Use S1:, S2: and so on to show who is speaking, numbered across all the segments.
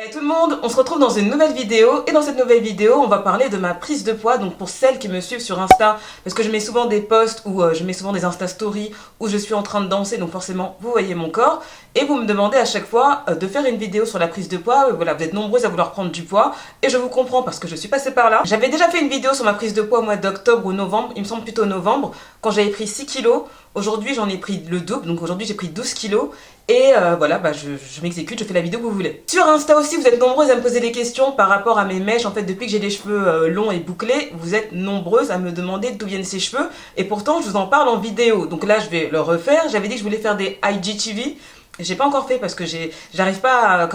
S1: Hey tout le monde, on se retrouve dans une nouvelle vidéo et dans cette nouvelle vidéo on va parler de ma prise de poids. Donc pour celles qui me suivent sur Insta, parce que je mets souvent des posts ou je mets souvent des Insta Stories où je suis en train de danser, donc forcément vous voyez mon corps et vous me demandez à chaque fois de faire une vidéo sur la prise de poids. Voilà, vous êtes nombreuses à vouloir prendre du poids et je vous comprends parce que je suis passée par là. J'avais déjà fait une vidéo sur ma prise de poids au mois d'octobre ou novembre, il me semble plutôt novembre, quand j'avais pris 6 kilos. Aujourd'hui j'en ai pris le double, donc aujourd'hui j'ai pris 12 kilos. Et voilà, je m'exécute, je fais la vidéo que vous voulez. Sur Insta aussi, vous êtes nombreuses à me poser des questions par rapport à mes mèches. En fait, depuis que j'ai les cheveux longs et bouclés, vous êtes nombreuses à me demander d'où viennent ces cheveux. Et pourtant, je vous en parle en vidéo. Donc là, je vais le refaire. J'avais dit que je voulais faire des IGTV. J'ai pas encore fait parce que j'arrive pas à,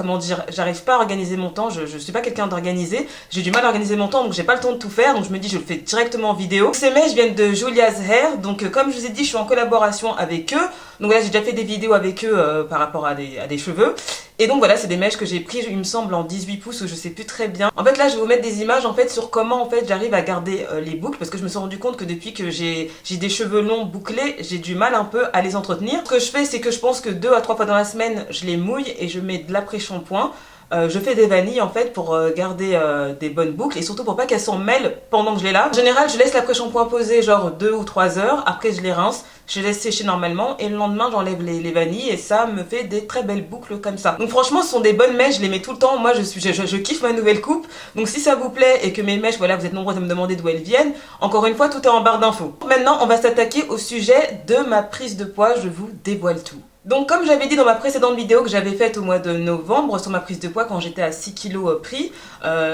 S1: j'arrive pas à organiser mon temps, je suis pas quelqu'un d'organisé, j'ai du mal à organiser mon temps donc j'ai pas le temps de tout faire, donc je me dis je le fais directement en vidéo. Ces mèches viennent de Julia's Hair, donc comme je vous ai dit je suis en collaboration avec eux, donc là j'ai déjà fait des vidéos avec eux par rapport à des cheveux. Et donc voilà, c'est des mèches que j'ai pris, il me semble, en 18 pouces, ou je sais plus très bien. En fait, là, je vais vous mettre des images, en fait, sur comment, en fait, j'arrive à garder les boucles, parce que je me suis rendu compte que depuis que j'ai des cheveux longs bouclés, j'ai du mal un peu à les entretenir. Ce que je fais, c'est que je pense que 2 à 3 fois dans la semaine, je les mouille et je mets de l'après-shampoing. Je fais des vanilles en fait pour garder des bonnes boucles et surtout pour pas qu'elles s'en mêlent pendant que je les lave. En général, je laisse l'après-shampoing poser genre 2 ou 3 heures, après je les rince, je les laisse sécher normalement et le lendemain j'enlève les vanilles et ça me fait des très belles boucles comme ça. Donc franchement ce sont des bonnes mèches, je les mets tout le temps, moi je kiffe ma nouvelle coupe. Donc si ça vous plaît et que mes mèches, voilà, vous êtes nombreux à me demander d'où elles viennent, encore une fois tout est en barre d'infos. Maintenant on va s'attaquer au sujet de ma prise de poids, je vous dévoile tout. Donc comme j'avais dit dans ma précédente vidéo que j'avais faite au mois de novembre sur ma prise de poids quand j'étais à 6 kilos pris,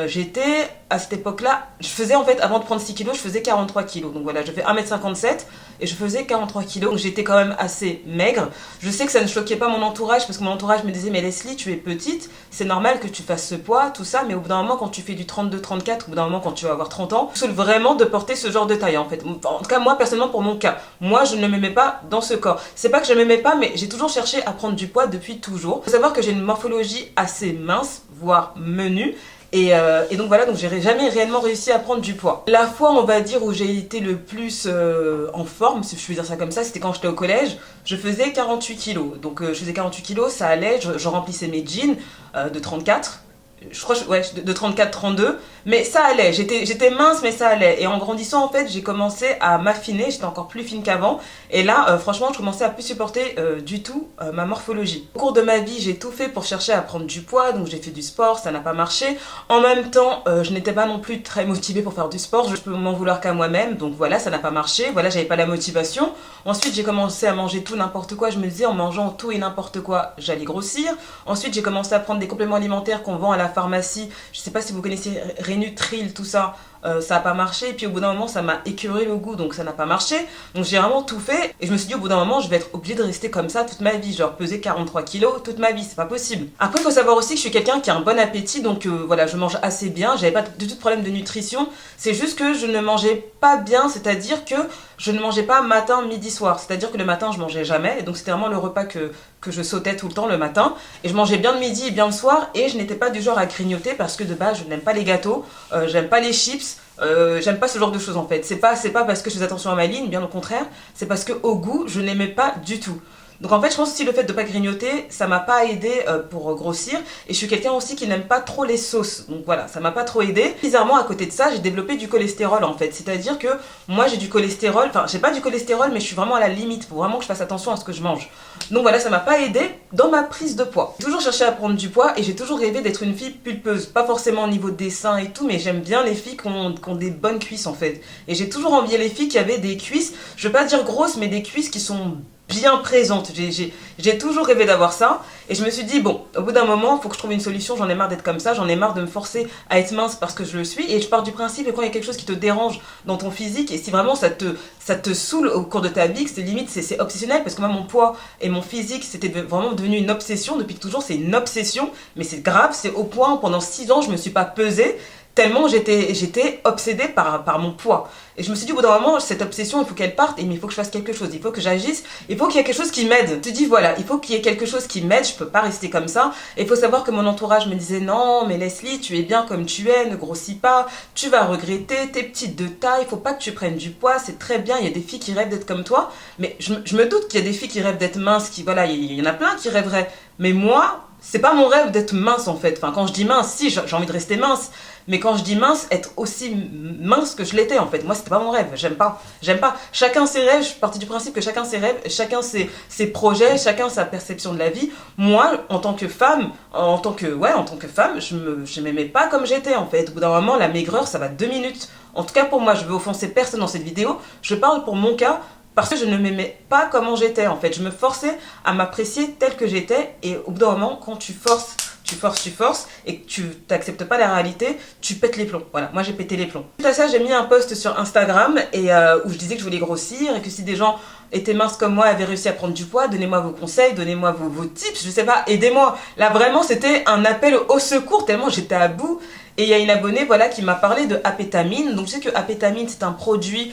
S1: j'étais à cette époque-là, je faisais en fait, avant de prendre 6 kilos, je faisais 43 kilos. Donc voilà, je fais 1m57 et je faisais 43 kilos. Donc j'étais quand même assez maigre. Je sais que ça ne choquait pas mon entourage parce que mon entourage me disait mais Leslie, tu es petite, c'est normal que tu fasses ce poids, tout ça, mais au bout d'un moment quand tu fais du 32-34, au bout d'un moment quand tu vas avoir 30 ans, tu saoules vraiment de porter ce genre de taille en fait. En tout cas moi personnellement pour mon cas, moi je ne m'aimais pas dans ce corps. C'est pas que je m'aimais pas mais j'ai toujours cherché à prendre du poids depuis toujours. Il faut savoir que j'ai une morphologie assez mince, voire menue. Et donc voilà, donc j'ai jamais réellement réussi à prendre du poids. La fois, on va dire, où j'ai été le plus en forme, si je peux dire ça comme ça, c'était quand j'étais au collège. Je faisais 48 kilos. Donc je faisais 48 kilos, ça allait, je remplissais mes jeans de 34. Je crois ouais, de 34-32, mais ça allait, j'étais mince mais ça allait, et en grandissant en fait j'ai commencé à m'affiner, j'étais encore plus fine qu'avant, et là franchement je commençais à plus supporter du tout ma morphologie. Au cours de ma vie j'ai tout fait pour chercher à prendre du poids, donc j'ai fait du sport, ça n'a pas marché, en même temps je n'étais pas non plus très motivée pour faire du sport, je peux m'en vouloir qu'à moi-même, donc voilà ça n'a pas marché, voilà j'avais pas la motivation. Ensuite j'ai commencé à manger tout n'importe quoi, je me disais en mangeant tout et n'importe quoi j'allais grossir. Ensuite j'ai commencé à prendre des compléments alimentaires qu'on vend à la pharmacie, je sais pas si vous connaissez Rénutril, tout ça, ça a pas marché, et puis au bout d'un moment ça m'a écœuré le goût, donc ça n'a pas marché, donc j'ai vraiment tout fait, et je me suis dit au bout d'un moment je vais être obligée de rester comme ça toute ma vie, genre peser 43 kilos toute ma vie, c'est pas possible. Après il faut savoir aussi que je suis quelqu'un qui a un bon appétit, donc voilà, je mange assez bien, j'avais pas du tout de problème de nutrition, c'est juste que je ne mangeais pas bien, c'est-à-dire que je ne mangeais pas matin, midi, soir, c'est-à-dire que le matin je mangeais jamais, et donc c'était vraiment le repas que je sautais tout le temps le matin, et je mangeais bien le midi et bien le soir, et je n'étais pas du genre à grignoter parce que de base je n'aime pas les gâteaux, j'aime pas les chips, j'aime pas ce genre de choses en fait. C'est pas parce que je fais attention à ma ligne, bien au contraire, c'est parce que au goût je n'aimais pas du tout. Donc en fait je pense aussi le fait de pas grignoter ça m'a pas aidé pour grossir, et je suis quelqu'un aussi qui n'aime pas trop les sauces, donc voilà ça m'a pas trop aidé. Bizarrement à côté de ça j'ai développé du cholestérol en fait, c'est à dire que moi j'ai du cholestérol, enfin j'ai pas du cholestérol mais je suis vraiment à la limite, faut vraiment que je fasse attention à ce que je mange. Donc voilà ça m'a pas aidé dans ma prise de poids. J'ai toujours cherché à prendre du poids et j'ai toujours rêvé d'être une fille pulpeuse, pas forcément au niveau des seins et tout, mais j'aime bien les filles qui ont des bonnes cuisses en fait, et j'ai toujours envié les filles qui avaient des cuisses, je veux pas dire grosses mais des cuisses qui sont bien présente. J'ai toujours rêvé d'avoir ça, et je me suis dit bon, au bout d'un moment il faut que je trouve une solution, j'en ai marre d'être comme ça, j'en ai marre de me forcer à être mince parce que je le suis, et je pars du principe que quand il y a quelque chose qui te dérange dans ton physique, et si vraiment ça te saoule au cours de ta vie, que c'est limite c'est obsessionnel, parce que moi mon poids et mon physique c'était vraiment devenu une obsession, depuis toujours c'est une obsession, mais c'est grave, c'est au point pendant 6 ans je me suis pas pesée, tellement j'étais obsédée par mon poids. Et je me suis dit au bout d'un moment, cette obsession, il faut qu'elle parte, mais il faut que je fasse quelque chose, il faut que j'agisse, il faut qu'il y ait quelque chose qui m'aide. Je me suis dit voilà, il faut qu'il y ait quelque chose qui m'aide, je peux pas rester comme ça. Et il faut savoir que mon entourage me disait non, mais Leslie, tu es bien comme tu es, ne grossis pas, tu vas regretter, t'es petite de taille, il faut pas que tu prennes du poids, c'est très bien, il y a des filles qui rêvent d'être comme toi. Mais je me doute qu'il y a des filles qui rêvent d'être minces, voilà, il y en a plein qui rêveraient. Mais moi, c'est pas mon rêve d'être mince en fait. Enfin, quand je dis mince, si, j'ai envie de rester mince. Mais quand je dis mince, être aussi mince que je l'étais en fait. Moi, c'était pas mon rêve. J'aime pas. J'aime pas. Chacun ses rêves. Je suis partie du principe que chacun ses rêves, chacun ses projets, chacun sa perception de la vie. Moi, en tant que femme, en tant que femme, je m'aimais pas comme j'étais en fait. Au bout d'un moment, la maigreur, ça va 2 minutes. En tout cas, pour moi, je veux offenser personne dans cette vidéo. Je parle pour mon cas. Parce que je ne m'aimais pas comment j'étais en fait. Je me forçais à m'apprécier telle que j'étais. Et au bout d'un moment, quand tu forces et que tu n'acceptes pas la réalité, tu pètes les plombs. Voilà, moi j'ai pété les plombs. Suite à ça, j'ai mis un post sur Instagram où je disais que je voulais grossir et que si des gens étaient minces comme moi, avaient réussi à prendre du poids, donnez-moi vos conseils, donnez-moi vos tips, je sais pas, aidez-moi. Là vraiment, c'était un appel au secours tellement j'étais à bout. Et il y a une abonnée voilà, qui m'a parlé de apétamine. Donc je sais que apétamine c'est un produit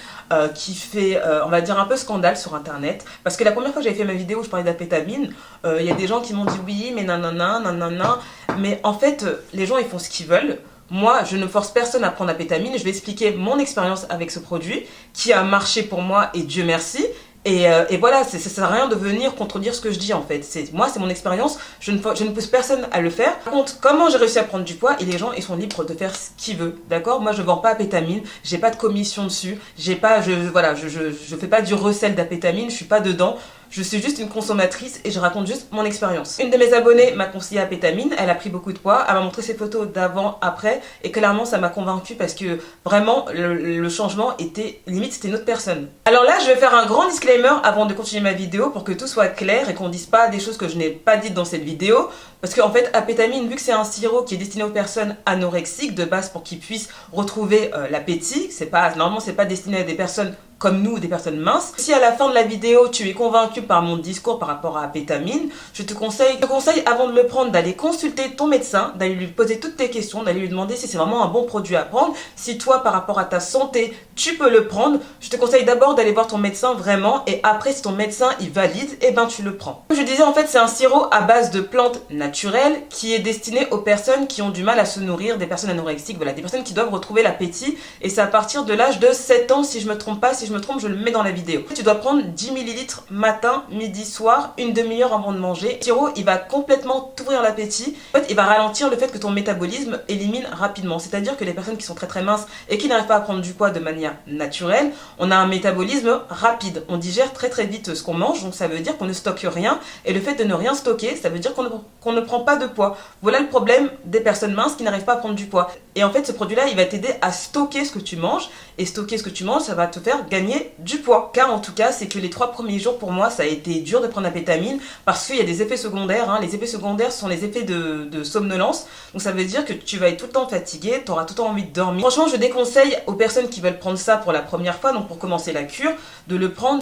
S1: qui fait, on va dire, un peu scandale sur internet. Parce que la première fois que j'avais fait ma vidéo où je parlais d'apétamine, il y a des gens qui m'ont dit oui mais nanana, nanana. Mais en fait, les gens ils font ce qu'ils veulent. Moi, je ne force personne à prendre apétamine. Je vais expliquer mon expérience avec ce produit qui a marché pour moi et Dieu merci. Et voilà, ça sert à rien de venir contredire ce que je dis en fait. Moi, c'est mon expérience, je ne pousse personne à le faire. Par contre, comment j'ai réussi à prendre du poids et les gens, ils sont libres de faire ce qu'ils veulent, d'accord? Moi, je vends pas apétamine, j'ai pas de commission dessus, je fais pas du recel d'apétamine, je suis pas dedans. Je suis juste une consommatrice et je raconte juste mon expérience. Une de mes abonnées m'a conseillé apétamine, elle a pris beaucoup de poids, elle m'a montré ses photos d'avant, après, et clairement ça m'a convaincue parce que vraiment le changement était, limite c'était une autre personne. Alors là je vais faire un grand disclaimer avant de continuer ma vidéo pour que tout soit clair et qu'on dise pas des choses que je n'ai pas dites dans cette vidéo. Parce qu'en fait, apétamine, vu que c'est un sirop qui est destiné aux personnes anorexiques de base pour qu'ils puissent retrouver l'appétit, normalement c'est pas destiné à des personnes comme nous, des personnes minces. Si à la fin de la vidéo, tu es convaincu par mon discours par rapport à apétamine, je te conseille avant de le prendre d'aller consulter ton médecin, d'aller lui poser toutes tes questions, d'aller lui demander si c'est vraiment un bon produit à prendre. Si toi, par rapport à ta santé, tu peux le prendre, je te conseille d'abord d'aller voir ton médecin vraiment et après, si ton médecin il valide, et ben tu le prends. Comme je disais, en fait, c'est un sirop à base de plantes naturelles qui est destiné aux personnes qui ont du mal à se nourrir, des personnes anorexiques, voilà, des personnes qui doivent retrouver l'appétit et c'est à partir de l'âge de 7 ans, si je me trompe pas, si je me trompe, je le mets dans la vidéo. Tu dois prendre 10 ml matin, midi, soir, une demi-heure avant de manger. Le sirop, il va complètement t'ouvrir l'appétit. En fait, il va ralentir le fait que ton métabolisme élimine rapidement. C'est-à-dire que les personnes qui sont très très minces et qui n'arrivent pas à prendre du poids de manière naturelle, on a un métabolisme rapide. On digère très très vite ce qu'on mange, donc ça veut dire qu'on ne stocke rien. Et le fait de ne rien stocker, ça veut dire qu'on ne prend pas de poids. Voilà le problème des personnes minces qui n'arrivent pas à prendre du poids. Et en fait, ce produit-là, il va t'aider à stocker ce que tu manges. Et stocker ce que tu manges, ça va te faire gagner du poids. Car en tout cas, c'est que les 3 premiers jours pour moi, ça a été dur de prendre apétamine parce qu'il y a des effets secondaires. Les effets secondaires sont les effets de somnolence. Donc ça veut dire que tu vas être tout le temps fatigué, tu auras tout le temps envie de dormir. Franchement, je déconseille aux personnes qui veulent prendre ça pour la première fois, donc pour commencer la cure, de le prendre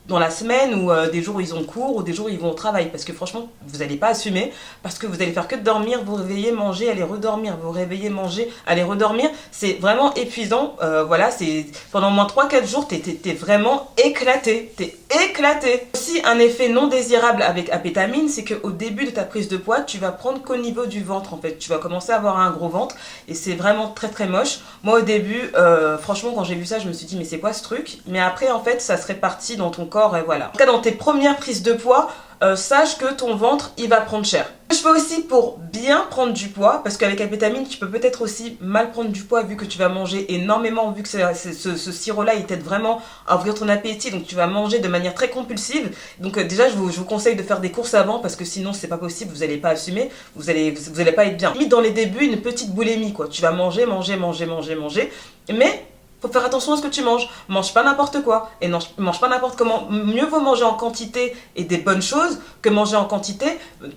S1: dans la semaine ou des jours où ils ont cours ou des jours où ils vont au travail parce que franchement vous n'allez pas assumer parce que vous allez faire que de dormir, vous réveiller, manger, aller redormir, vous réveiller, manger, aller redormir, c'est vraiment épuisant. Voilà, c'est pendant au moins 3-4 jours t'es vraiment éclaté, Aussi un effet non désirable avec apétamine, c'est qu'au début de ta prise de poids tu vas prendre qu'au niveau du ventre en fait, tu vas commencer à avoir un gros ventre et c'est vraiment très très moche. Moi au début franchement quand j'ai vu ça je me suis dit mais c'est quoi ce truc, mais après en fait ça se répartit dans ton corps et voilà. En tout cas dans tes premières prises de poids, sache que ton ventre il va prendre cher. Je fais aussi pour bien prendre du poids parce qu'avec apétamine tu peux peut-être aussi mal prendre du poids vu que tu vas manger énormément, vu que ce sirop là il t'aide vraiment à ouvrir ton appétit, donc tu vas manger de manière très compulsive. Donc déjà je vous conseille de faire des courses avant parce que sinon c'est pas possible, vous allez pas assumer, vous allez pas être bien. Limite dans les débuts une petite boulimie quoi, tu vas manger mais faut faire attention à ce que tu manges. Mange pas n'importe quoi et mange pas n'importe comment. Mieux vaut manger en quantité et des bonnes choses que manger en quantité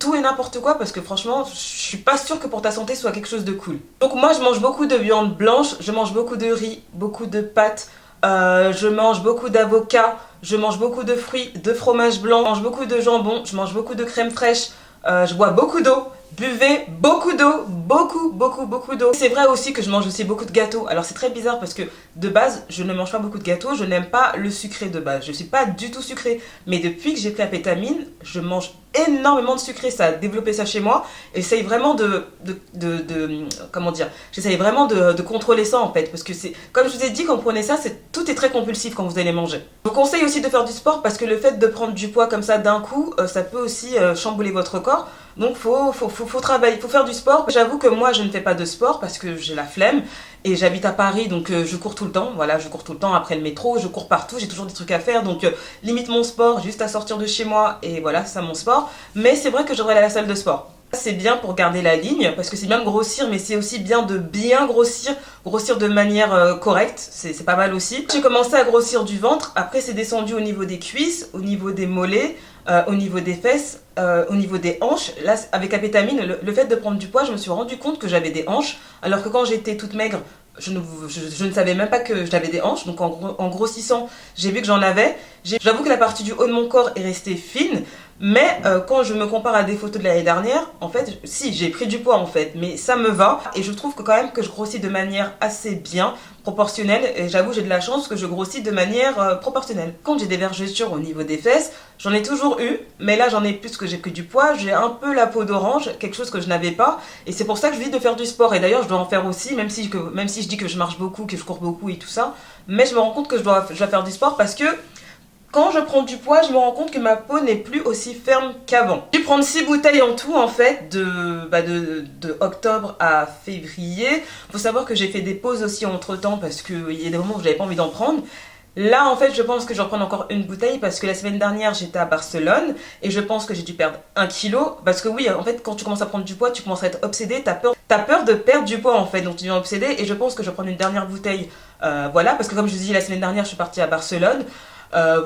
S1: tout et n'importe quoi parce que franchement, je suis pas sûre que pour ta santé ce soit quelque chose de cool. Donc moi, je mange beaucoup de viande blanche, je mange beaucoup de riz, beaucoup de pâtes, je mange beaucoup d'avocats, je mange beaucoup de fruits, de fromage blanc, je mange beaucoup de jambon, je mange beaucoup de crème fraîche, je bois beaucoup d'eau. Buvez beaucoup d'eau, beaucoup d'eau. C'est vrai aussi que je mange aussi beaucoup de gâteaux. Alors c'est très bizarre parce que de base, je ne mange pas beaucoup de gâteaux, je n'aime pas le sucré de base. Je suis pas du tout sucrée. Mais depuis que j'ai pris la pétamine, je mange énormément de sucré. Ça a développé ça chez moi. Et j'essaye vraiment comment dire, j'essaye vraiment de contrôler ça en fait. Parce que c'est, comme je vous ai dit, quand vous prenez ça, tout est très compulsif quand vous allez manger. Je vous conseille aussi de faire du sport parce que le fait de prendre du poids comme ça d'un coup, ça peut aussi chambouler votre corps. Donc faut travailler, faut faire du sport. J'avoue que moi je ne fais pas de sport parce que j'ai la flemme et j'habite à Paris, donc je cours tout le temps. Voilà, je cours tout le temps après le métro, je cours partout, j'ai toujours des trucs à faire, donc limite mon sport juste à sortir de chez moi et voilà, c'est ça mon sport. Mais c'est vrai que je devrais aller à la salle de sport. C'est bien pour garder la ligne parce que c'est bien de grossir, mais c'est aussi bien de bien grossir de manière correcte, c'est pas mal aussi. J'ai commencé à grossir du ventre, après c'est descendu au niveau des cuisses, au niveau des mollets, au niveau des fesses, au niveau des hanches. Là, avec la pétamine, le fait de prendre du poids, je me suis rendu compte que j'avais des hanches, alors que quand j'étais toute maigre, je ne savais même pas que j'avais des hanches. Donc en grossissant, j'ai vu que j'en avais. J'avoue que la partie du haut de mon corps est restée fine. Mais quand je me compare à des photos de l'année dernière, en fait, si, j'ai pris du poids en fait. Mais ça me va. Et je trouve que quand même que je grossis de manière assez bien, proportionnelle. Et j'avoue, j'ai de la chance que je grossis de manière proportionnelle. Quand j'ai des vergetures au niveau des fesses, j'en ai toujours eu. Mais là, j'en ai plus que j'ai pris du poids. J'ai un peu la peau d'orange, quelque chose que je n'avais pas. Et c'est pour ça que je dis de faire du sport. Et d'ailleurs, je dois en faire aussi, même si je dis que je marche beaucoup, que je cours beaucoup et tout ça. Mais je me rends compte que je dois faire du sport parce que quand je prends du poids, je me rends compte que ma peau n'est plus aussi ferme qu'avant. J'ai dû prendre 6 bouteilles en tout en fait, de octobre à février. Faut savoir que j'ai fait des pauses aussi entre temps parce qu'il y a des moments où j'avais pas envie d'en prendre. Là en fait je pense que je vais reprendre encore une bouteille parce que la semaine dernière j'étais à Barcelone et je pense que j'ai dû perdre 1 kilo. Parce que oui, en fait quand tu commences à prendre du poids, tu commences à être obsédé, t'as peur de perdre du poids en fait, donc tu deviens obsédé et je pense que je vais prendre une dernière bouteille. Voilà, parce que comme je vous dis la semaine dernière je suis partie à Barcelone.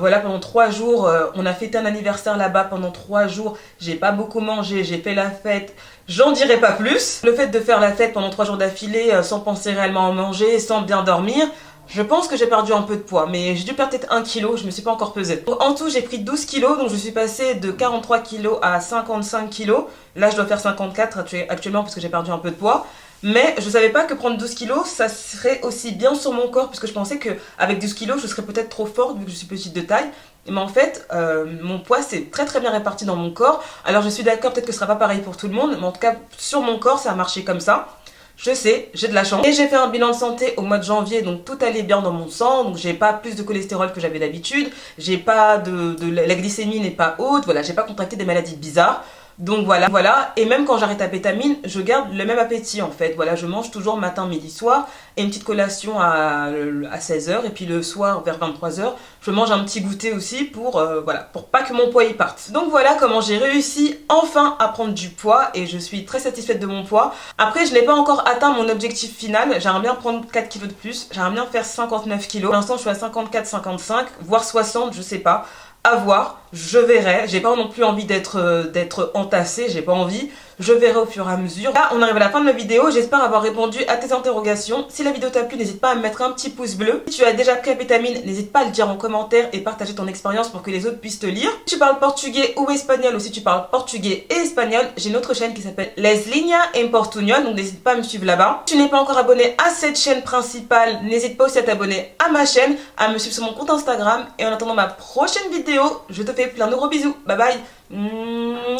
S1: Voilà, pendant 3 jours, on a fêté un anniversaire là-bas pendant 3 jours. J'ai pas beaucoup mangé, j'ai fait la fête. J'en dirai pas plus. Le fait de faire la fête pendant 3 jours d'affilée sans penser réellement à manger, sans bien dormir, je pense que j'ai perdu un peu de poids. Mais j'ai dû perdre peut-être 1 kilo, je me suis pas encore pesée. Donc, en tout, j'ai pris 12 kilos, donc je suis passée de 43 kilos à 55 kilos. Là, je dois faire 54 actuellement parce que j'ai perdu un peu de poids. Mais je savais pas que prendre 12 kilos, ça serait aussi bien sur mon corps, puisque je pensais qu'avec 12 kilos, je serais peut-être trop forte vu que je suis petite de taille. Mais en fait, mon poids c'est très bien réparti dans mon corps. Alors je suis d'accord, peut-être que ce sera pas pareil pour tout le monde, mais en tout cas, sur mon corps, ça a marché comme ça. Je sais, j'ai de la chance. Et j'ai fait un bilan de santé au mois de janvier, donc tout allait bien dans mon sang. Donc j'ai pas plus de cholestérol que j'avais d'habitude. J'ai pas la glycémie n'est pas haute. Voilà, j'ai pas contracté des maladies bizarres. Donc voilà, et même quand j'arrête la pétamine, je garde le même appétit en fait. Voilà, je mange toujours matin, midi, soir, et une petite collation à 16h, et puis le soir vers 23h, je mange un petit goûter aussi pour pas que mon poids y parte. Donc voilà comment j'ai réussi enfin à prendre du poids, et je suis très satisfaite de mon poids. Après, je n'ai pas encore atteint mon objectif final, j'aimerais bien prendre 4 kilos de plus, j'aimerais bien faire 59 kilos. Pour l'instant, je suis à 54, 55, voire 60, je sais pas. À voir, je verrai, j'ai pas non plus envie d'être entassée, j'ai pas envie, je verrai au fur et à mesure. Là on arrive à la fin de la vidéo, j'espère avoir répondu à tes interrogations. Si la vidéo t'a plu, n'hésite pas à me mettre un petit pouce bleu. Si tu as déjà pris la pétamine, n'hésite pas à le dire en commentaire et partager ton expérience pour que les autres puissent te lire. Si tu parles portugais ou espagnol, ou si tu parles portugais et espagnol, j'ai une autre chaîne qui s'appelle Les Líneas en Portuñol, donc n'hésite pas à me suivre là-bas. Si tu n'es pas encore abonné à cette chaîne principale, n'hésite pas aussi à t'abonner à ma chaîne, à me suivre sur mon compte Instagram, et en attendant ma prochaine vidéo, je te fais plein de gros bisous. Bye bye.